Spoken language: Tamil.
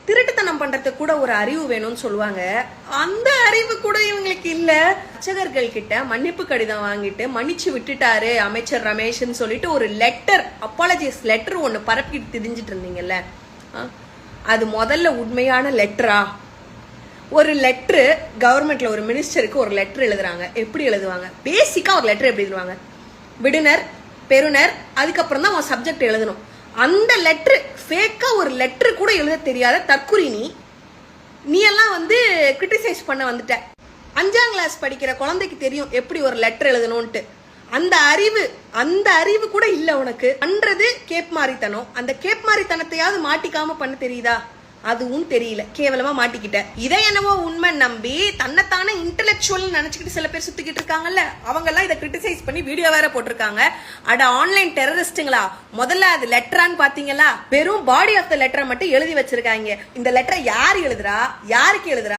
திருட்டுத்தனம் பண்றதுக்கு கூட ஒரு அறிவு வேணும்னு சொல்லுவாங்க. அந்த அறிவு கூட இவங்களுக்கு இல்ல. அர்ச்சகர்கள் கிட்ட மன்னிப்பு கடிதம் வாங்கிட்டு மன்னிச்சு விட்டுட்டாரு அமைச்சர் ரமேஷ்னு சொல்லிட்டு ஒரு லெட்டர், அப்பாலஜிஸ் லெட்டர் ஒண்ணு பரப்பிட்டு திரிஞ்சிட்டு இருந்தீங்கல்ல, அது முதல்ல உண்மையான லெட்டரா? ஒரு லெட்டரு கவர்மெண்ட்ல ஒரு மினிஸ்டருக்கு ஒரு லெட்டர் எழுதுறாங்க, எப்படி எழுதுவாங்க? பேசிக்கா ஒரு லெட்டர் எப்படி எழுதுவாங்க? விடுனர், பெறுனர், அதுக்கப்புறம் தான் உன் சப்ஜெக்ட் எழுதணும். அந்த லெட்டர் ஃபேக்கா ஒரு லெட்டர் கூட எழுத தெரியாத தற்குறி நீ எல்லாம் வந்து கிரிட்டிசைஸ் பண்ண வந்துட்ட. 5ஆம் கிளாஸ் படிக்கிற குழந்தைக்கு தெரியும் எப்படி ஒரு லெட்டர் எழுதணும்ட்டு. அந்த அறிவு கூட இல்ல உனக்கு. பண்றது கேப் மாறித்தனம். அந்த கேப் மாறித்தனத்தையாவது மாட்டிக்காம பண்ண தெரியுதா? அதுவும் தெரியல, கேவலமா மாட்டிக்கிட்ட. இதை என்னவோ உண்மை நம்பி தன்னைத்தானே இன்டெலெக்சுவல் நினைச்சுக்கிட்டு சில பேர் சுத்திக்கிட்டு இருக்காங்கல்ல, அவங்க எல்லாம் இதை கிரிட்டிசைஸ் பண்ணி வீடியோ வேற போட்டிருக்காங்க. அட ஆன்லைன் டெரரிஸ்டுங்களா, முதல்ல அது லெட்டரான்னு பாத்தீங்களா? வெறும் பாடி ஆஃப் த லெட்டரை மட்டும் எழுதி வச்சிருக்காங்க. இந்த லெட்டரை யார் எழுதுறா, யாருக்கு எழுதுறா?